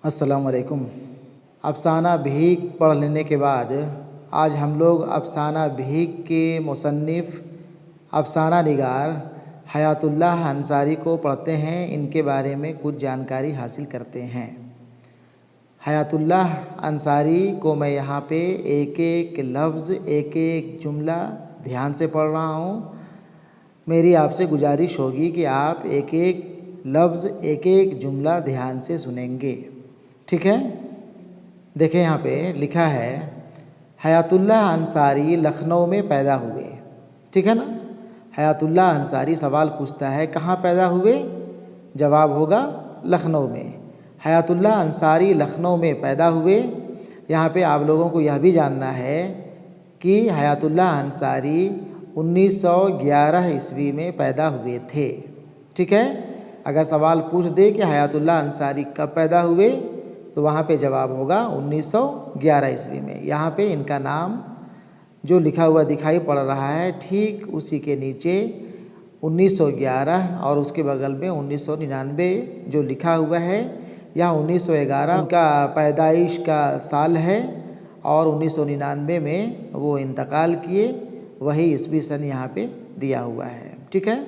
अस्सलाम वालेकुम। अफ़साना भीख पढ़ लेने के बाद आज हम लोग अफ़साना भीख के मुसन्निफ़ अफ़साना निगार हयातुल्लाह अंसारी को पढ़ते हैं। इनके बारे में कुछ जानकारी हासिल करते हैं। हयातुल्लाह अंसारी को मैं यहाँ पे एक एक लफ्ज़ एक एक जुमला ध्यान से पढ़ रहा हूँ। मेरी आपसे गुजारिश होगी कि आप एक एक लफ्ज़ एक एक जुमला ध्यान से सुनेंगे, ठीक है। देखें यहाँ पे लिखा है हयातुल्लाह अंसारी लखनऊ में पैदा हुए, ठीक है ना। हयातुल्लाह अंसारी सवाल पूछता है कहाँ पैदा हुए, जवाब होगा लखनऊ में। हयातुल्लाह अंसारी लखनऊ में पैदा हुए। यहाँ पे आप लोगों को यह भी जानना है कि हयातुल्लाह अंसारी 1911 ईस्वी में पैदा हुए थे, ठीक है। अगर सवाल पूछ दे कि हयातुल्लाह अंसारी कब पैदा हुए तो वहाँ पे जवाब होगा 1911 ईस्वी में। यहाँ पे इनका नाम जो लिखा हुआ दिखाई पड़ रहा है ठीक उसी के नीचे 1911 और उसके बगल में 1999 जो लिखा हुआ है, यह 1911 उनका पैदाइश का साल है और 1999 में वो इंतकाल किए, वही ईस्वी सन यहाँ पे दिया हुआ है, ठीक है।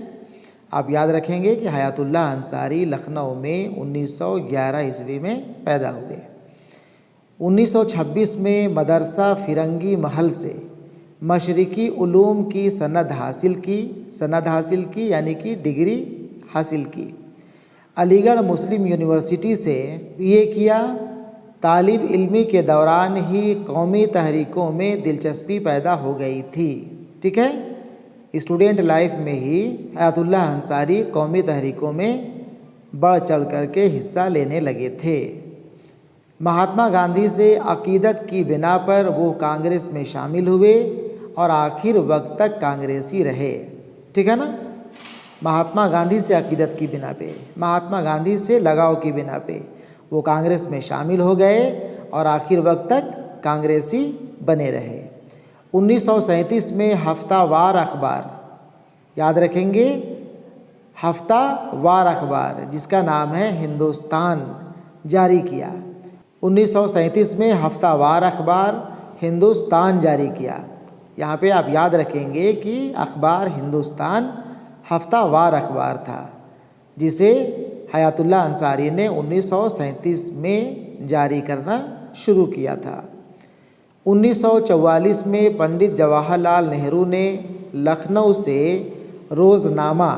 आप याद रखेंगे कि हयातुल्लाह अंसारी लखनऊ में 1911 ईस्वी में पैदा हुए। 1926 में मदरसा फिरंगी महल से मशरिकी उलूम की सनद हासिल की यानी कि डिग्री हासिल की। अलीगढ़ मुस्लिम यूनिवर्सिटी से बीए किया। तालिब इल्मी के दौरान ही कौमी तहरीकों में दिलचस्पी पैदा हो गई थी, ठीक है। स्टूडेंट लाइफ में ही हयातुल्लाह अंसारी कौमी तहरीकों में बढ़ चढ़ कर के हिस्सा लेने लगे थे। महात्मा गांधी से अकीदत की बिना पर वो कांग्रेस में शामिल हुए और आखिर वक्त तक कांग्रेसी रहे, ठीक है ना। महात्मा गांधी से अकीदत की बिना पे, महात्मा गांधी से लगाव की बिना पे वो कांग्रेस में शामिल हो गए और आखिर वक्त तक कांग्रेसी बने रहे। 1937 में हफ्तावार अखबार, याद रखेंगे, हफ्तावार अखबार जिसका नाम है हिंदुस्तान, जारी किया। 1937 में हफ्तावार अखबार हिंदुस्तान जारी किया। यहाँ पे आप याद रखेंगे कि अखबार हिंदुस्तान हफ्तावार अखबार था जिसे हयातुल्लाह अंसारी ने 1937 में जारी करना शुरू किया था। 1944 में पंडित जवाहरलाल नेहरू ने लखनऊ से रोज़नामा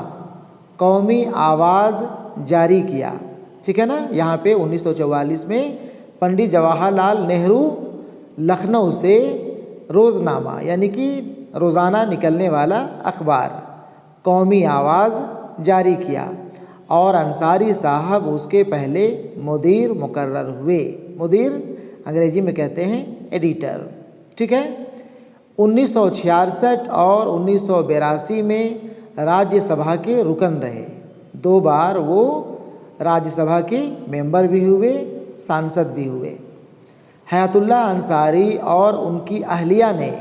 कौमी आवाज़ जारी किया, ठीक है ना। यहाँ पे 1944 में पंडित जवाहरलाल नेहरू लखनऊ से रोज़नामा यानी कि रोज़ाना निकलने वाला अखबार कौमी आवाज़ जारी किया और अंसारी साहब उसके पहले मुदीर मुकर्रर हुए। मुदीर अंग्रेजी में कहते हैं एडिटर, ठीक है। 1966 और 1982 में राज्यसभा के रुकन रहे। 2 बार वो राज्यसभा के मेंबर भी हुए, सांसद भी हुए। हयातुल्लाह अंसारी और उनकी अहलिया ने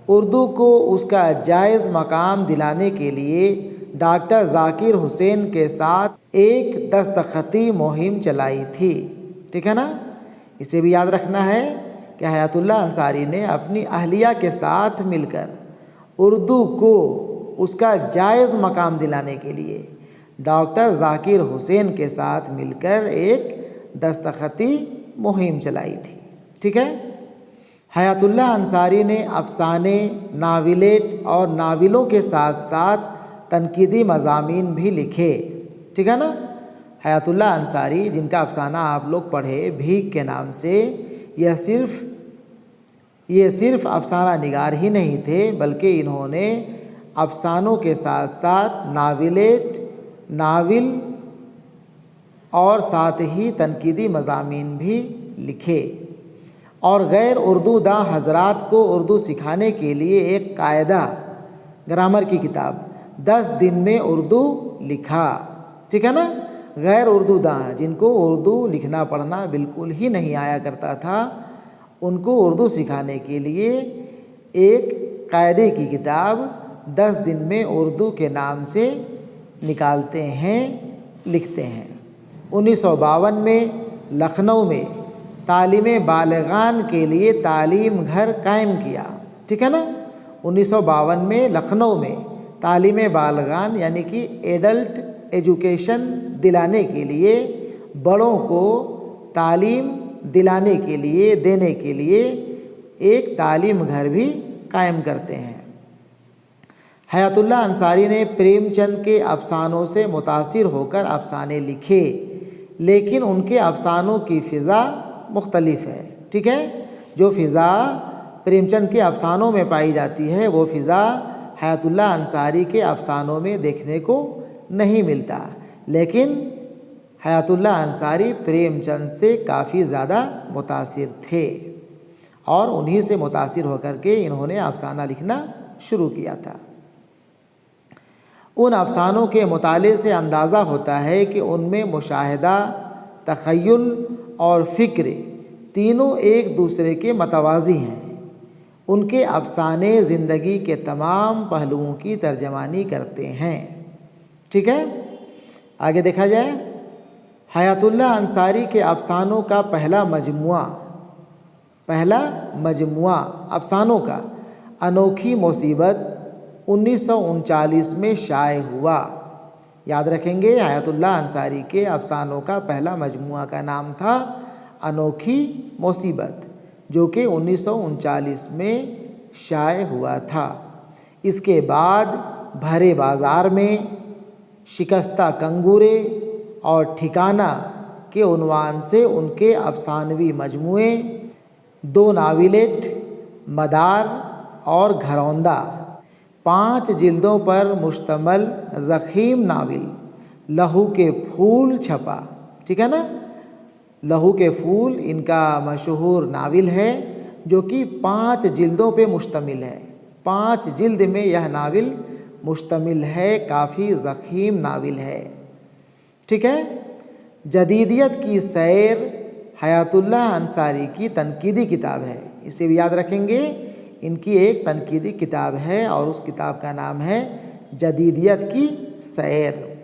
उर्दू को उसका जायज़ मकाम दिलाने के लिए डॉक्टर जाकिर हुसैन के साथ एक दस्तखती मुहिम चलाई थी, ठीक है ना। इसे भी याद रखना है कि हयातुल्लाह अंसारी ने अपनी अहलिया के साथ मिलकर उर्दू को उसका जायज़ मकाम दिलाने के लिए डॉक्टर जाकिर हुसैन के साथ मिलकर एक दस्तखती मुहिम चलाई थी, ठीक है। हयातुल्लाह अंसारी ने अफ़साने, नाविलेट और नाविलों के साथ साथ तनकीदी मज़ामीन भी लिखे, ठीक है ना। हयातुल्लाह अंसारी जिनका अफ़साना आप लोग पढ़े भीख के नाम से, ये सिर्फ अफ़साना निगार ही नहीं थे बल्कि इन्होंने अफ़सानों के साथ साथ नाविलेट, नाविल और साथ ही तनकीदी मज़ामीन भी लिखे और गैर उर्दू दां हज़रात को उर्दू सिखाने के लिए एक कायदा ग्रामर की किताब 10 दिन में उर्दू लिखा, ठीक है ना। गैर उर्दू दां जिनको उर्दू लिखना पढ़ना बिल्कुल ही नहीं आया करता था, उनको उर्दू सिखाने के लिए एक कायदे की किताब 10 दिन में उर्दू के नाम से निकालते हैं, लिखते हैं। 1952 में लखनऊ में तालीम बालिगान के लिए तालीम घर कायम किया। ठीक है ना। 1952 में लखनऊ में तालीम बालिगान यानी कि एडल्ट एजुकेशन दिलाने के लिए, बड़ों को तालीम दिलाने के लिए, देने के लिए एक तालीम घर भी कायम करते हैं। हयातुल्लाह अंसारी ने प्रेमचंद के अफसानों से मुतासिर होकर अफसाने लिखे, लेकिन उनके अफसानों की फ़िज़ा मुख्तलिफ है। ठीक है। जो फ़िज़ा प्रेमचंद के अफसानों में पाई जाती है वो फ़िज़ा हयातुल्लाह अंसारी के अफसानों में देखने को नहीं मिलता। लेकिन हयातुल्लाह अंसारी प्रेमचंद से काफ़ी ज़्यादा मुतासिर थे और उन्हीं से मुतासिर होकर के इन्होंने अफसाना लिखना शुरू किया था। उन अफसानों के मुताले से अंदाज़ा होता है कि उनमें मुशाहिदा, तख़य्युल और फ़िक्र तीनों एक दूसरे के मतवाज़ी हैं। उनके अफसाने ज़िंदगी के तमाम पहलुओं की तर्जमानी करते हैं। ठीक है। आगे देखा जाए, हयातुल्लाह अंसारी के अफसानों का पहला मजमुआ अफसानों का अनोखी मुसीबत 1939 में शाये हुआ। याद रखेंगे, हयातुल्लाह अंसारी के अफसानों का पहला मजमुआ का नाम था अनोखी मुसीबत, जो कि 1939 में शाये हुआ था। इसके बाद भरे बाज़ार में, शिकस्ता कंगूरे और ठिकाना के उन्वान से उनके अफसानवी मजमुए, 2 नाविलेट, मदार और घरौंदा, 5 जिल्दों पर मुश्तमल ज़ख़ीम नाविल लहू के फूल छपा। ठीक है ना। लहू के फूल इनका मशहूर नाविल है जो कि 5 जिल्दों पे मुश्तमिल है। 5 जिल्द में यह नाविल मुश्तमिल है, काफ़ी ज़ख़ीम नाविल है। ठीक है। जदीदियत की सैर हयातुल्लाह अंसारी की तनकीदी किताब है। इसे भी याद रखेंगे, इनकी एक तनकीदी किताब है और उस किताब का नाम है जदीदियत की सैर।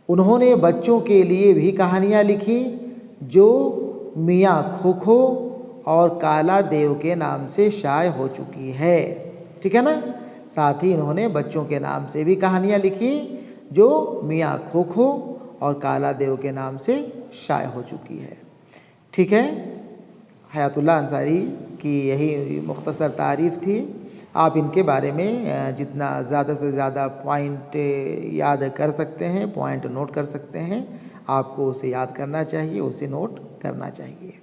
उन्होंने बच्चों के लिए भी कहानियाँ लिखी जो मियाँ खोखो और काला देव के नाम से शाये हो चुकी है। ठीक है ना। साथ ही इन्होंने बच्चों के नाम से भी कहानियाँ लिखी जो मियाँ खोखो और काला देव के नाम से शाये हो चुकी है। ठीक है। हयातुल्लाह अंसारी की यही मुख्तसर तारीफ़ थी। आप इनके बारे में जितना ज़्यादा से ज़्यादा पॉइंट याद कर सकते हैं, पॉइंट नोट कर सकते हैं, आपको उसे याद करना चाहिए, उसे नोट करना चाहिए।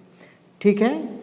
ठीक है।